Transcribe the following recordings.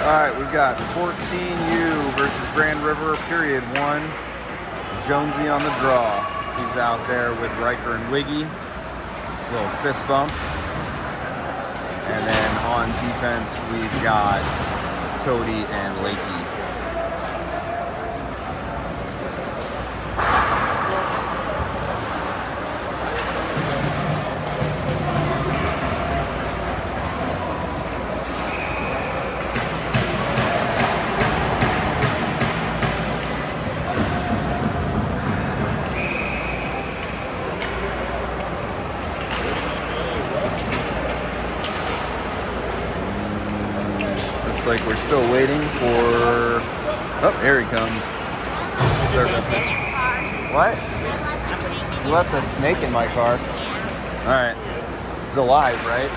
Alright, we've got 14U versus Grand River, period 1. Jonesy on the draw. He's out there with Riker and Wiggy. Little fist bump. And then on defense, we've got Cody and Lakey. Looks like we're still waiting for... Oh, here he comes. What? You left a snake in my car. Alright. It's alive, right?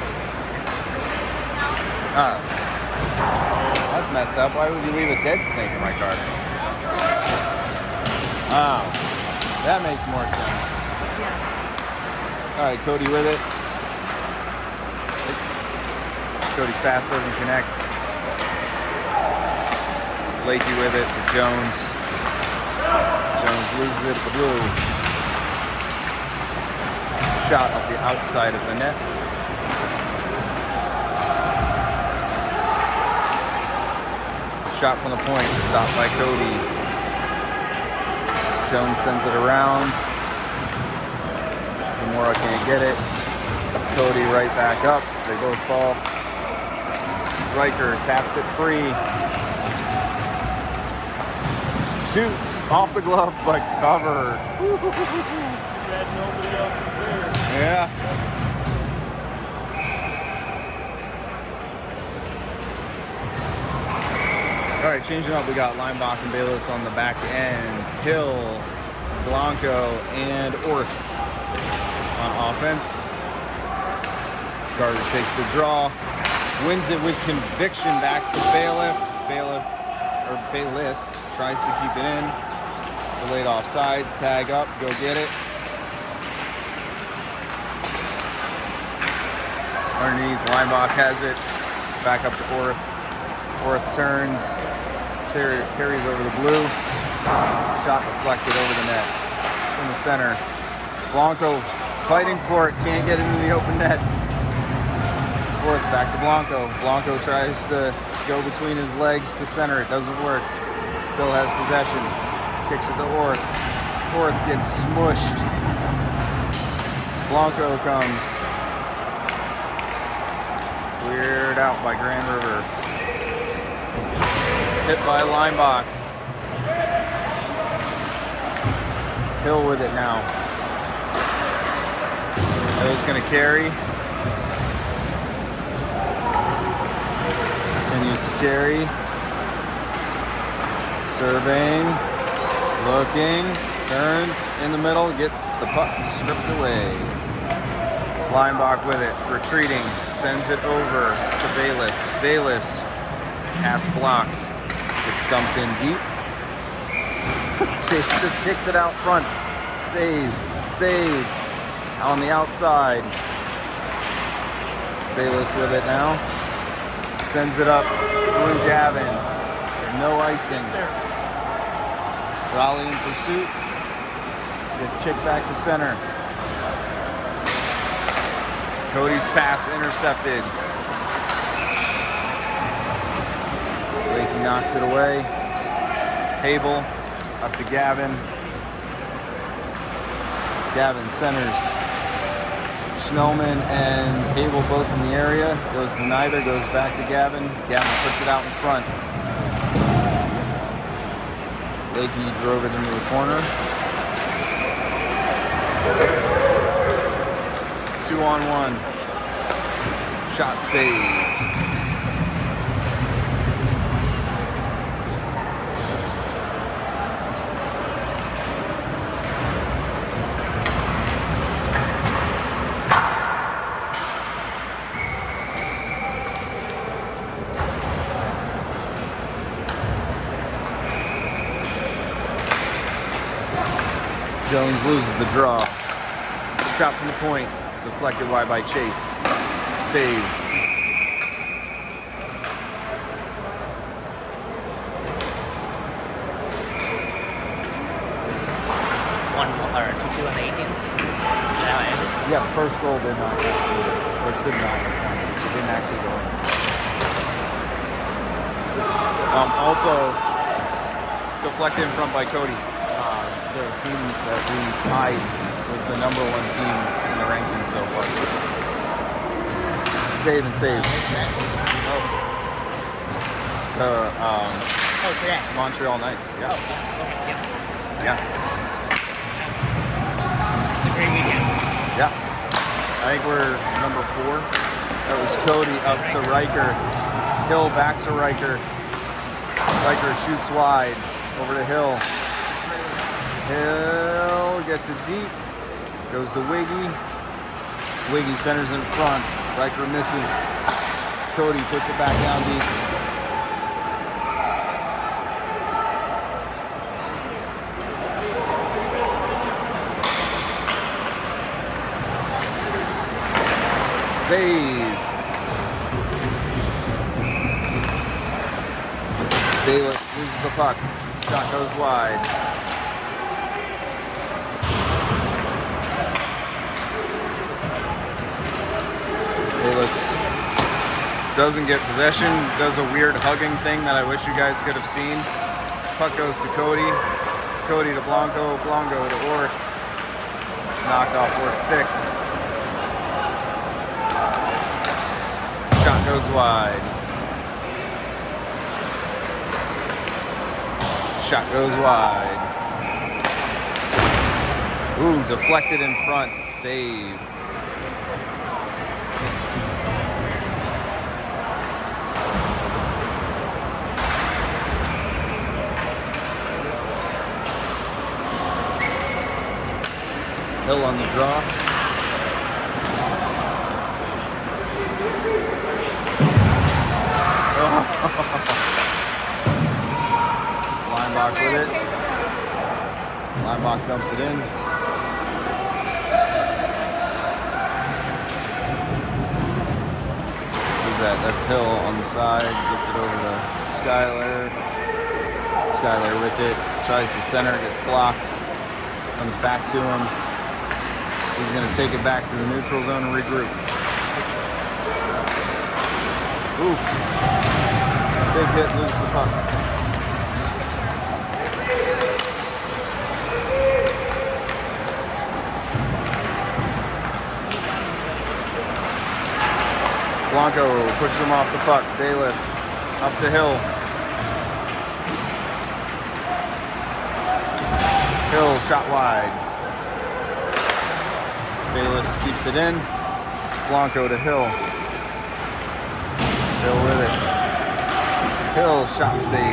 Oh. That's messed up. Why would you leave a dead snake in my car? Oh. That makes more sense. Alright, Cody with it. Cody's pass doesn't connect. Lakey with it to Jones. Jones loses it to the blue. Shot up the outside of the net. Shot from the point, stopped by Cody. Jones sends it around. Zamora can't get it. Cody right back up. They both fall. Riker taps it free. Shoots off the glove, but covered. Nobody else was there. Yeah. All right, changing up. We got Lineback and Bayless on the back end. Hill, Blanco, and Orth on offense. Carter takes the draw, wins it with conviction back to Bayless tries to keep it in. Delayed offsides, tag up, go get it. Underneath, Lineback has it. Back up to Orth. Orth turns, carries over the blue. Shot deflected over the net. In the center. Blanco fighting for it, can't get into the open net. Orth back to Blanco. Blanco tries to go between his legs to center. It doesn't work. Still has possession. Kicks it to Orth. Orth gets smushed. Blanco comes. Cleared out by Grand River. Hit by Lineback. Hill with it now. Hill's going to carry. Continues to carry. Surveying. Looking. Turns in the middle. Gets the puck stripped away. Lineback with it. Retreating. Sends it over to Bayless. Bayless. Pass blocked. Gets dumped in deep. Chase just kicks it out front. Save. Save. On the outside. Bayless with it now. Sends it up through Gavin. No icing. Raleigh in pursuit. Gets kicked back to center. Cody's pass intercepted. Lakey knocks it away. Hable up to Gavin. Gavin centers. Snowman and Hable both in the area. Goes to neither, goes back to Gavin. Gavin puts it out in front. Lakey drove it into the corner. 2-on-1. Shot saved. Jones loses the draw. Shot from the point. Deflected wide by Chase. Save. first goal did not count either, or should not have counted. It didn't actually go in. Also, deflected in front by Cody. The team that we tied was the #1 team in the rankings so far. Save and save. Today. Montreal Knights. Yeah. Okay, Yeah. It's a great weekend. Yeah. I think we're number 4. That was Cody up to Riker. Hill back to Riker. Riker shoots wide over to Hill. Hill gets it deep. Goes to Wiggy. Wiggy centers in front. Riker misses. Cody puts it back down deep. Save. Bayless loses the puck. Shot goes wide. Bayless doesn't get possession. Does a weird hugging thing that I wish you guys could have seen. Puck goes to Cody. Cody to Blanco. Blanco to Orth. It's knocked off Orth's stick. Shot goes wide. Shot goes wide. Ooh, deflected in front. Save. Hill on the draw. Linebach with it. Linebach dumps it in. Who's that? That's Hill on the side. Gets it over to Skyler. Skyler with it. Tries to center. Gets blocked. Comes back to him. He's going to take it back to the neutral zone and regroup. Oof. Big hit, lose the puck. Blanco pushes him off the puck. Bayless up to Hill. Hill shot wide. Bayless keeps it in. Blanco to Hill. Hill with it. Hill shot save.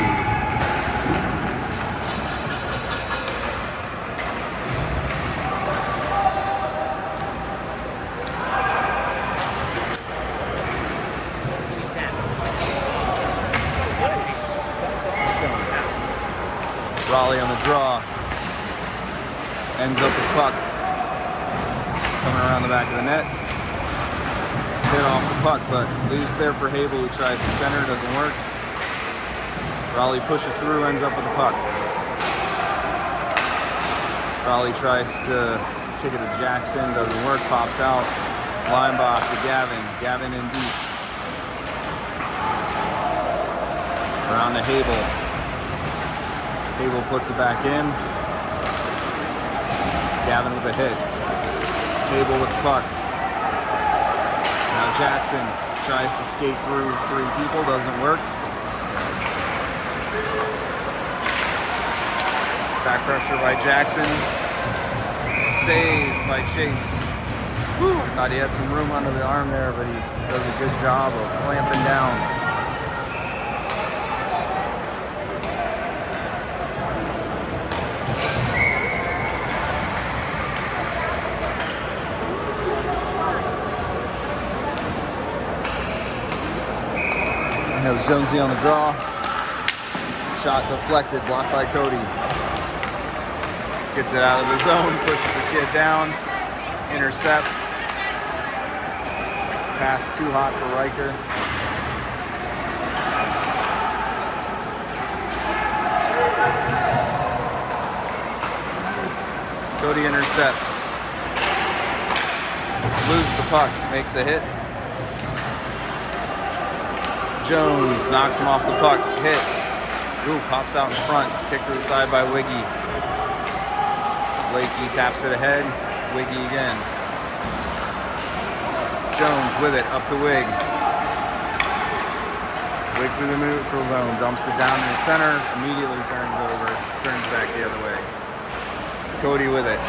Raleigh on the draw. Ends up the puck. Coming around the back of the net. It's hit off the puck, but loose there for Habel, who tries to center, doesn't work. Raleigh pushes through, ends up with the puck. Raleigh tries to kick it to Jackson, doesn't work, pops out. Linebach to Gavin. Gavin in deep. Around to Habel. Habel puts it back in. Gavin with a hit. Habel with the puck. Now Jackson tries to skate through 3 people, doesn't work. Back pressure by Jackson. Saved by Chase. Whew. Thought he had some room under the arm there, but he does a good job of clamping down. We have Jonesy on the draw. Shot deflected, blocked by Cody. Gets it out of the zone, pushes the kid down, intercepts. Pass too hot for Riker. Cody intercepts. loses the puck, makes a hit. Jones knocks him off the puck, hit. Ooh, pops out in front, kick to the side by Wiggy. Blakey taps it ahead, Wiggy again. Jones with it, up to Wig. Wig through the neutral zone, dumps it down in the center, immediately turns over, turns back the other way. Cody with it.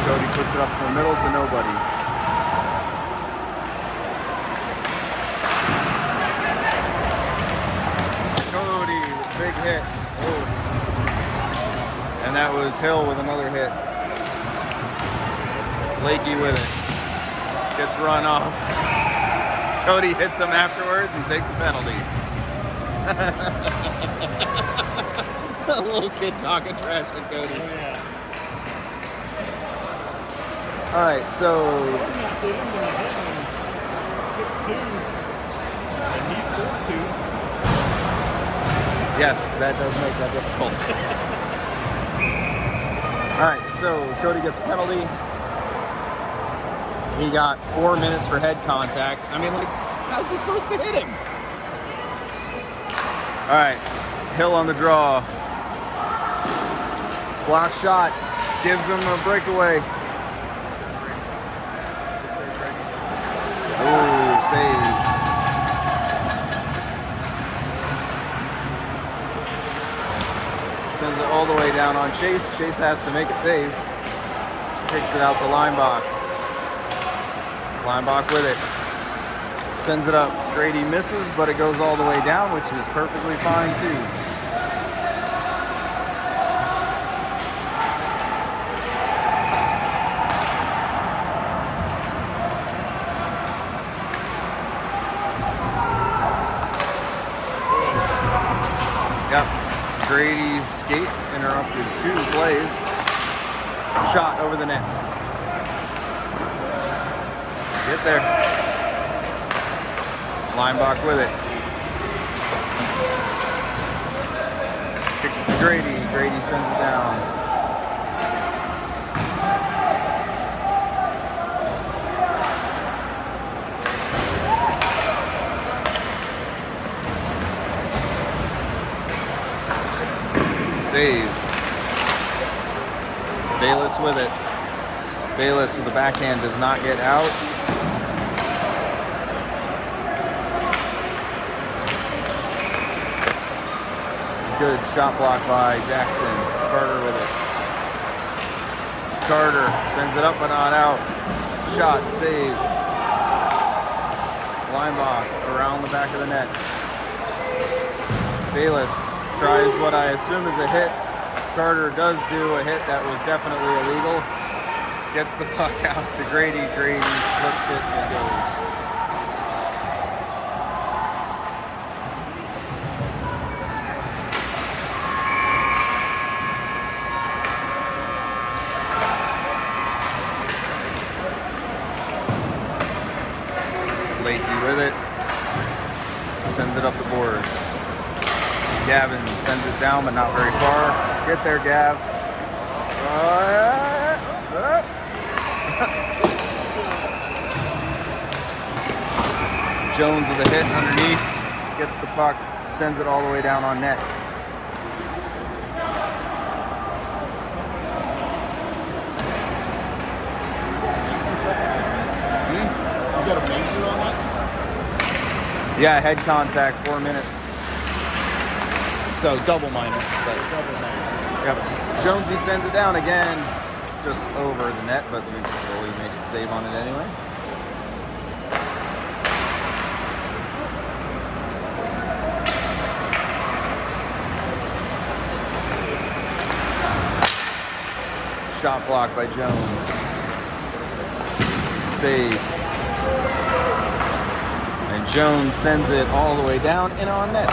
Cody puts it up in the middle to nobody. Cody, big hit. Oh. And that was Hill with another hit. Blakey with it. Gets run off. Cody hits him afterwards and takes a penalty. A little kid talking trash to Cody. Oh, yeah. All right, so They didn't hit him 6-2, and he scored 2. yes, that does make that difficult. All right, so Cody gets a penalty. He got 4 minutes for head contact. I mean, like, how's he supposed to hit him? All right, Hill on the draw. Block shot, gives him a breakaway. Ooh, save. Sends it all the way down on Chase. Chase has to make a save. Kicks it out to Leinbach. Leinbach with it. Sends it up. Grady misses, but it goes all the way down, which is perfectly fine too. Yep. Grady's skate interrupted 2 plays. Shot over the net. Get there. Leinbach with it. Kicks it to Grady. Grady sends it down. Save. Bayless with it. Bayless with the backhand does not get out. Good shot block by Jackson. Carter with it. Carter sends it up but not out. Shot, save. Leinbach around the back of the net. Bayless tries what I assume is a hit. Carter does do a hit that was definitely illegal. Gets the puck out to Grady. Grady flips it and goes. Blakey with it. Sends it up the boards. Gavin sends it down, but not very far. Get there, Gav. Jones with a hit underneath. Gets the puck. Sends it all the way down on net. You got a major on that? Yeah, head contact, 4 minutes. So double minor. But Double minor. yep. Jonesy sends it down again, just over the net, but the goalie makes a save on it anyway. Shot block by Jones. Save. And Jones sends it all the way down and on net.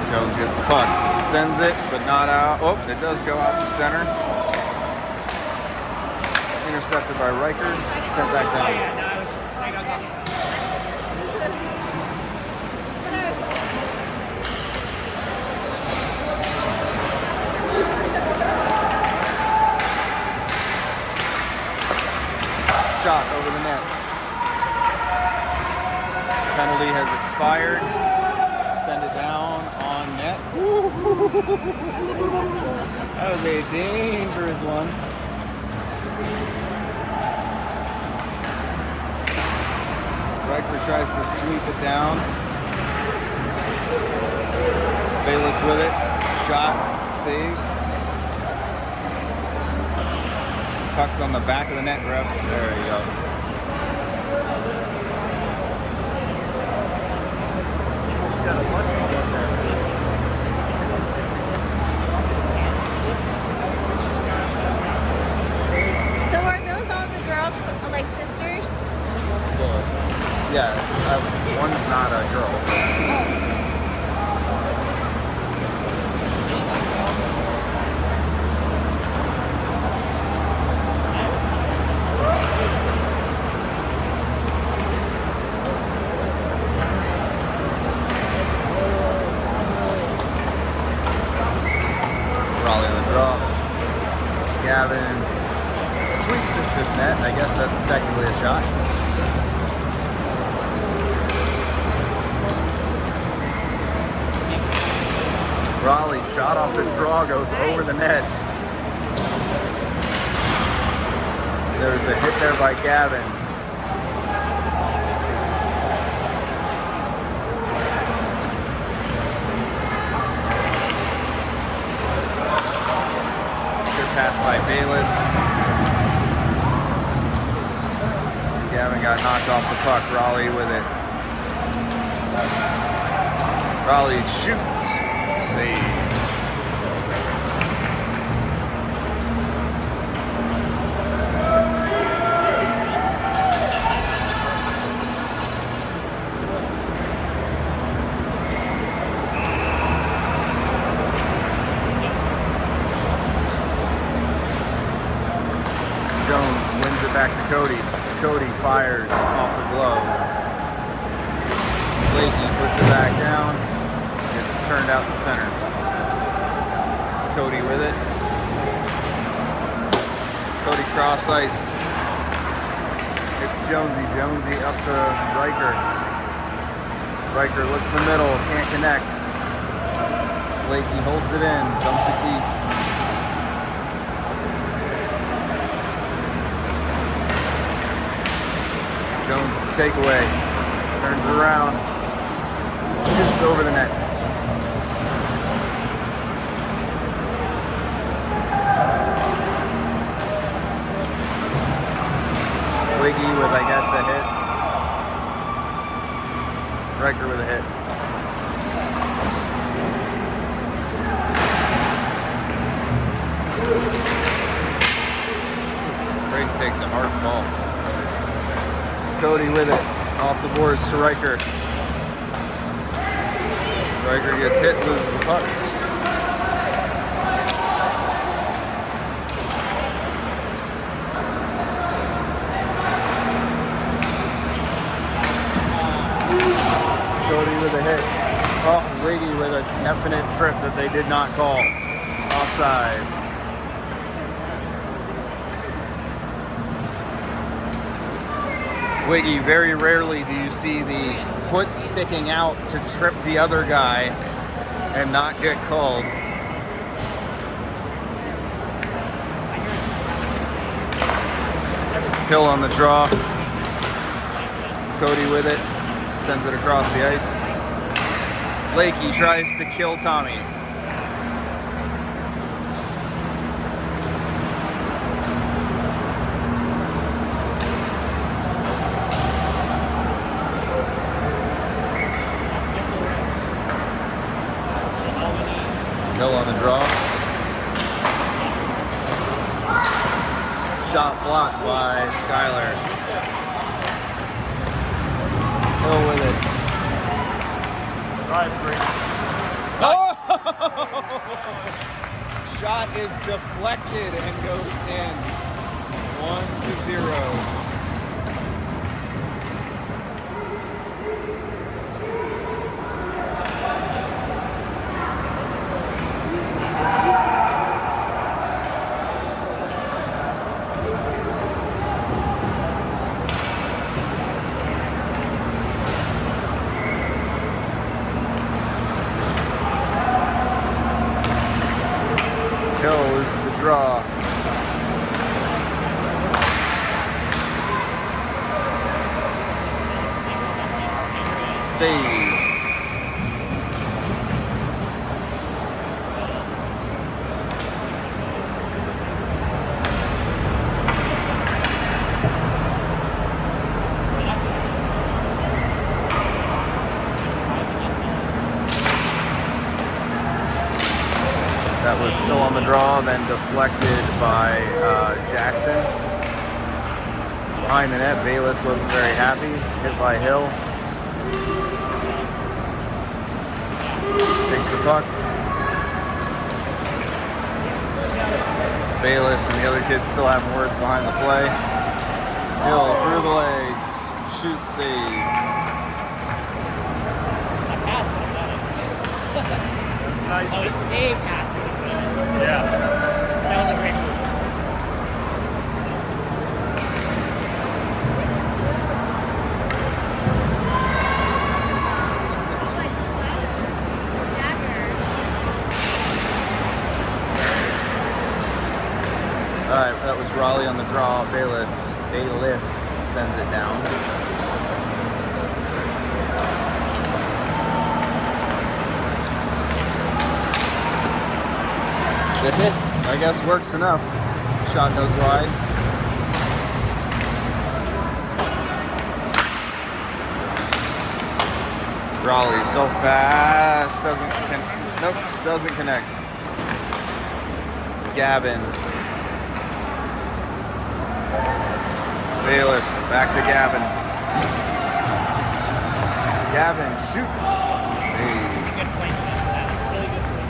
Jones gets the puck. Sends it, but not out. Oh, it does go out to center. intercepted by Riker, sent back down. Shot over the net. Penalty has expired. Send it down on net. That was a dangerous one. Riker tries to sweep it down. Bayless with it. Shot. Save. Puck's on the back of the net, ref. There you go. He's got a bunch of them there. So are those all the girls, like sisters? Yeah, one's not a girl. Raleigh on the draw. Gavin sweeps it to net. I guess that's technically a shot. Raleigh shot off the draw, goes over the net. There's a hit there by Gavin. Good pass by Bayless. Gavin got knocked off the puck. Raleigh with it. Raleigh shoots. Save. Jones wins it back to Cody. Cody fires off the glove. Blakey puts it back down. It's turned out to center. Cody with it. Cody cross ice. It's Jonesy. Jonesy up to Riker. Riker looks in the middle, can't connect. Blakey holds it in, dumps it deep. Jones with the takeaway. Turns it around. Shoots over the net. Wiggy with, I guess, a hit. Riker with a hit. Brady takes a hard ball. Cody with it. Off the boards to Riker. Riker gets hit, loses the puck. Cody with a hit. Oh, Wiggy with a definite trip that they did not call. Offsides. Wiggy, very rarely do you see the foot sticking out to trip the other guy and not get called. Hill on the draw. Cody with it. Sends it across the ice. Blakey tries to kill Tommy. Hill on the draw. Shot blocked by Skyler. Hill with it. Right, Brady. Oh! Shot is deflected and goes in. 1-0. Goes the draw. Save. That was still on the draw, then deflected by Jackson. Behind the net, Bayless wasn't very happy. Hit by Hill. Takes the puck. Bayless and the other kids still having words behind the play. Hill through the legs. Shoot, save. That pass would have done it. Nice. Oh, a pass would have done it. Yeah. That was a great move. It's like sweater. Dagger. Alright, that was Raleigh on the draw. Bayless sends it down. The hit, I guess, works enough. Shot goes wide. Raleigh, self pass, doesn't connect. Gavin. Bayless, back to Gavin. Gavin, shoot. Save. Good placement for that. It's really good placement.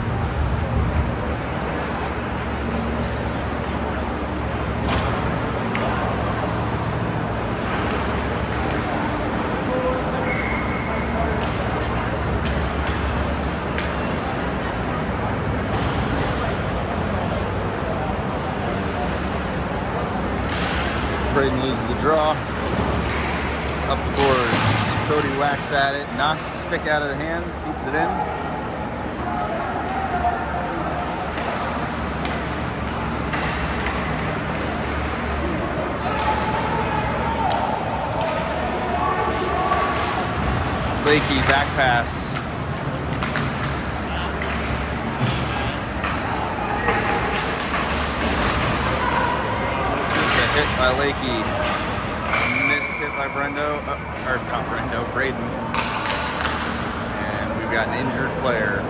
Braden loses the draw. Up the boards. Cody whacks at it, knocks the stick out of the hand, keeps it in. Blakey back pass. Hit by Lakey. Missed hit by Brendo, or not Brendo, Braden. And we've got an injured player.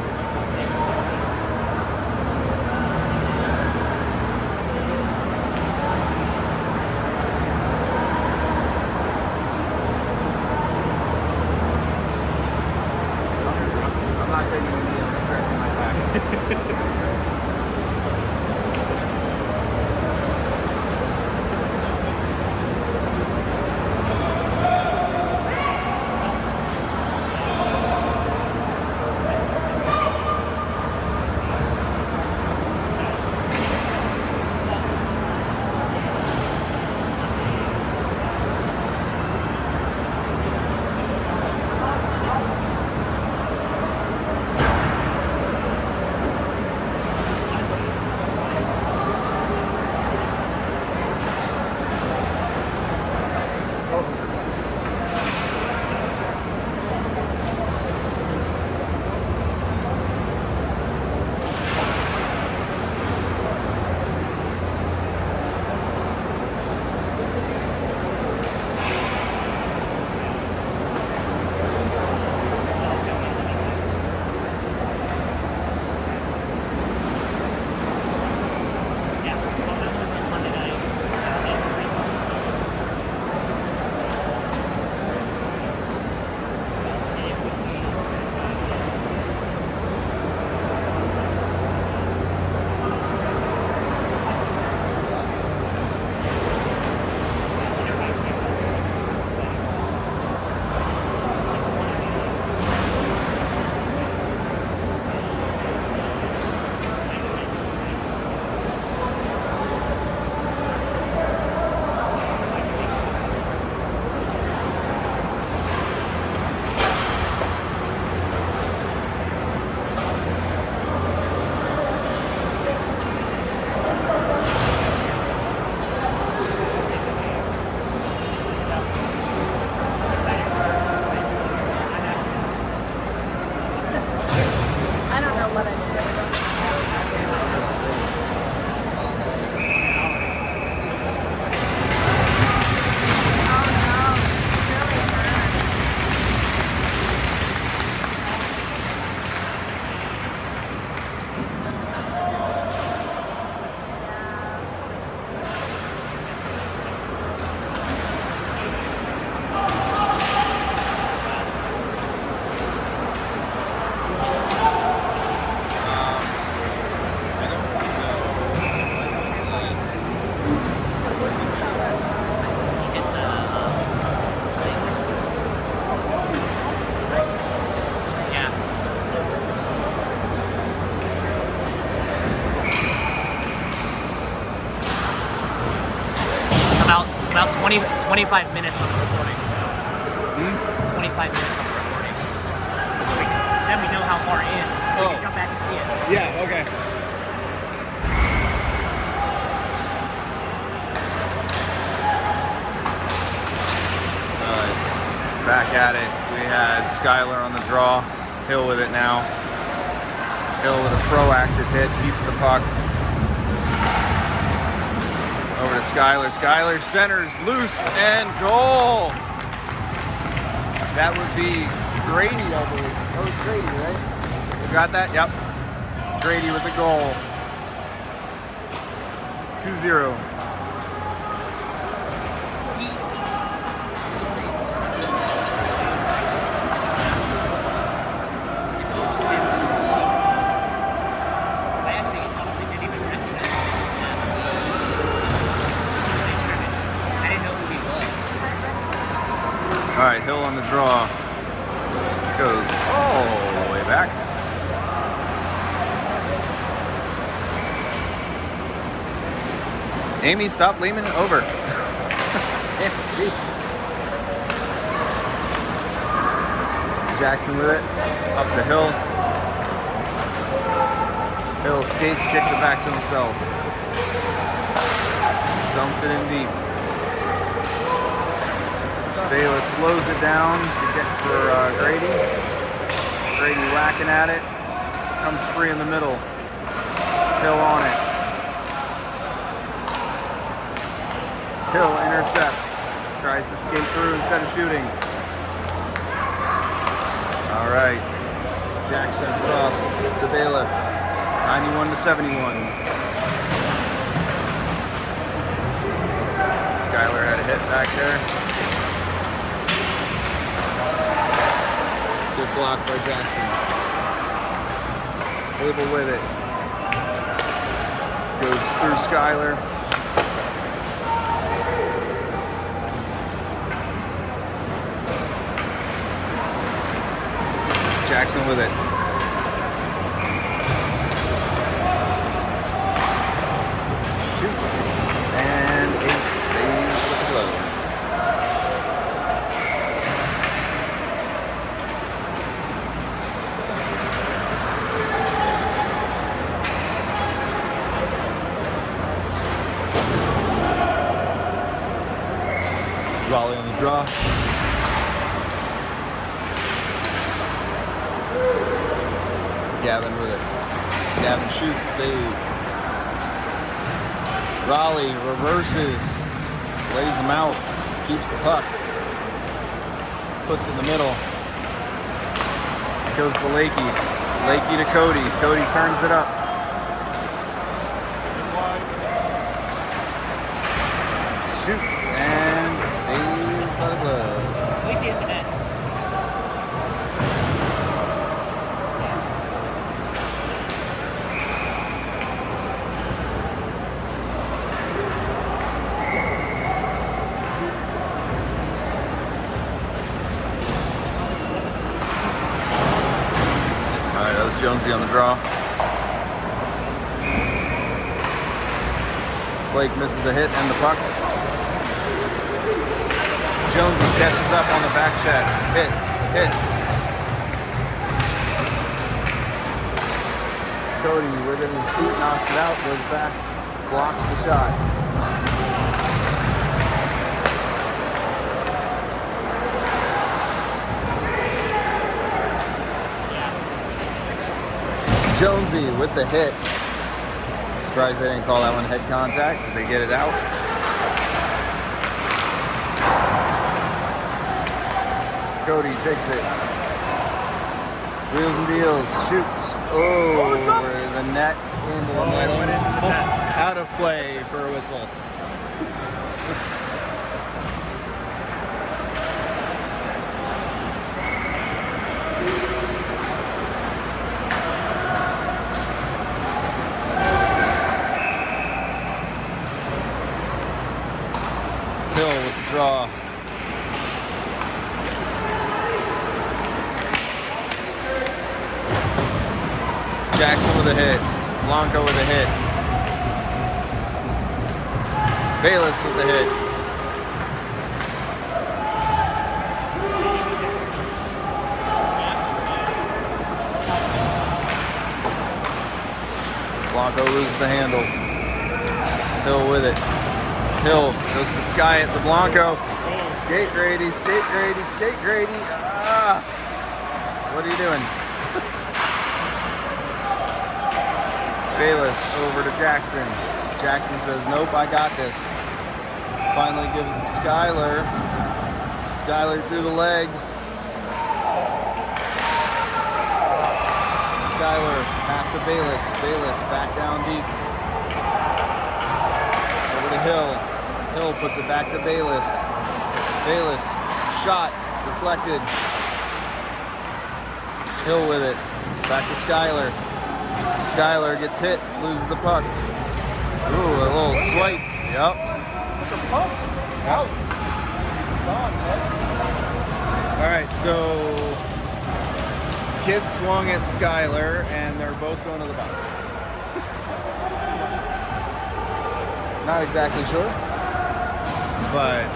I'm not taking a knee, I'm stretching my back. 25 minutes on the recording. 25 minutes on the recording. Then we know how far in. We Oh. can jump back and see it. Yeah, okay. Alright, back at it. We had Skylar on the draw. Hill with it now. Hill with a proactive hit, keeps the puck. Over to Skylar. Skylar centers, loose, and goal! That would be Grady, I believe. That was Grady, right? You got that? Yep. Grady with the goal. 2-0. I actually honestly didn't even recognize him at the Tuesday scrimmage. I didn't know who he was. All right, Hill on the draw. Goes all the way back. Amy, stop leaning it over. Can't see. Jackson with it. Up to Hill. Hill skates, kicks it back to himself. Dumps it in deep. Bayless slows it down to get for Grady. Grady whacking at it. Comes free in the middle. Hill on it. Hill intercepts. Tries to skate through instead of shooting. All right. Jackson drops to Bailiff. 91-71. Skylar had a hit back there. Good block by Jackson. Abel with it. Goes through Skylar. Jackson with it. Shoot. And a save with the glove. Raleigh on the draw. Gavin with it. Gavin shoots, save. Raleigh reverses, lays him out, keeps the puck, puts it in the middle. Goes to Lakey. Lakey to Cody. Cody turns it up. Shoots and saved by the glove. We see it in the net. Alright, that was Jonesy on the draw. Blake misses the hit and the puck. Jonesy catches up on the back check. Hit. Cody within his feet knocks it out, goes back, blocks the shot. Jonesy with the hit. Surprised they didn't call that one head contact, but they get it out. Cody takes it. Wheels and deals, shoots over the net into the net. Went into the net. Out of play for a whistle. Hill with the draw. Jackson with a hit. Blanco with a hit. Bayless with the hit. Blanco loses the handle. Hill with it. Hill goes to Sky. It's a Blanco. Skate Grady, skate Grady, skate Grady. Ah! What are you doing? Bayless over to Jackson. Jackson says, nope, I got this. Finally gives it to Skylar. Skylar through the legs. Skylar pass to Bayless. Bayless back down deep. Over to Hill. Hill puts it back to Bayless. Bayless shot deflected. Hill with it. Back to Skylar. Skylar gets hit, loses the puck. Ooh, a little swipe. Yep. With the punch. Out. Gone, man. All right, so kid swung at Skylar, and they're both going to the box. Not exactly sure, but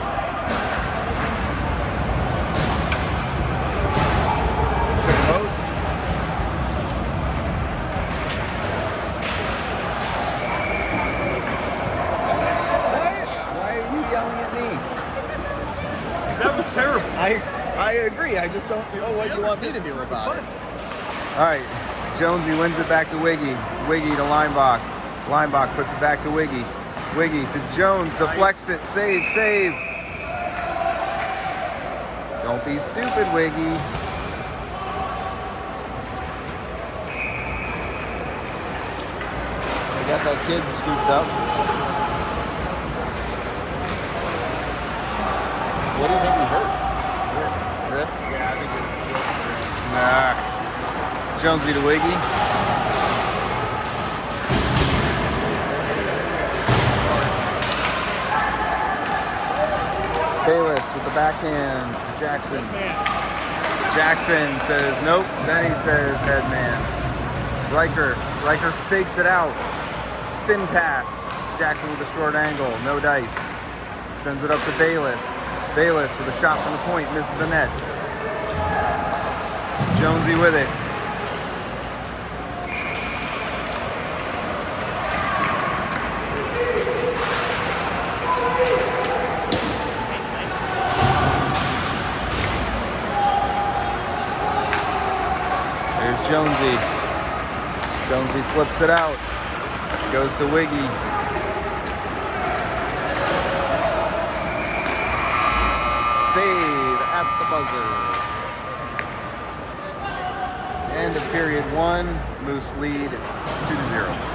took a vote. Why are you yelling at me? That was terrible. I agree. I just don't know what you want me to do about it. All right, Jonesy wins it back to Wiggy. Wiggy to Linebach. Linebach puts it back to Wiggy. Wiggy to Jones, deflects it, save, save. Don't be stupid, Wiggy. I got that kid scooped up. What do you think he hurt? Chris? Yeah, I think it's Nah. Jonesy to Wiggy. Bayless with the backhand to Jackson. Jackson says nope. Then he says head man. Riker fakes it out. Spin pass. Jackson with a short angle. No dice. Sends it up to Bayless. Bayless with a shot from the point. Misses the net. Jonesy with it. There's Jonesy. Jonesy flips it out. Goes to Wiggy. Save at the buzzer. End of period 1. Moose lead 2-0.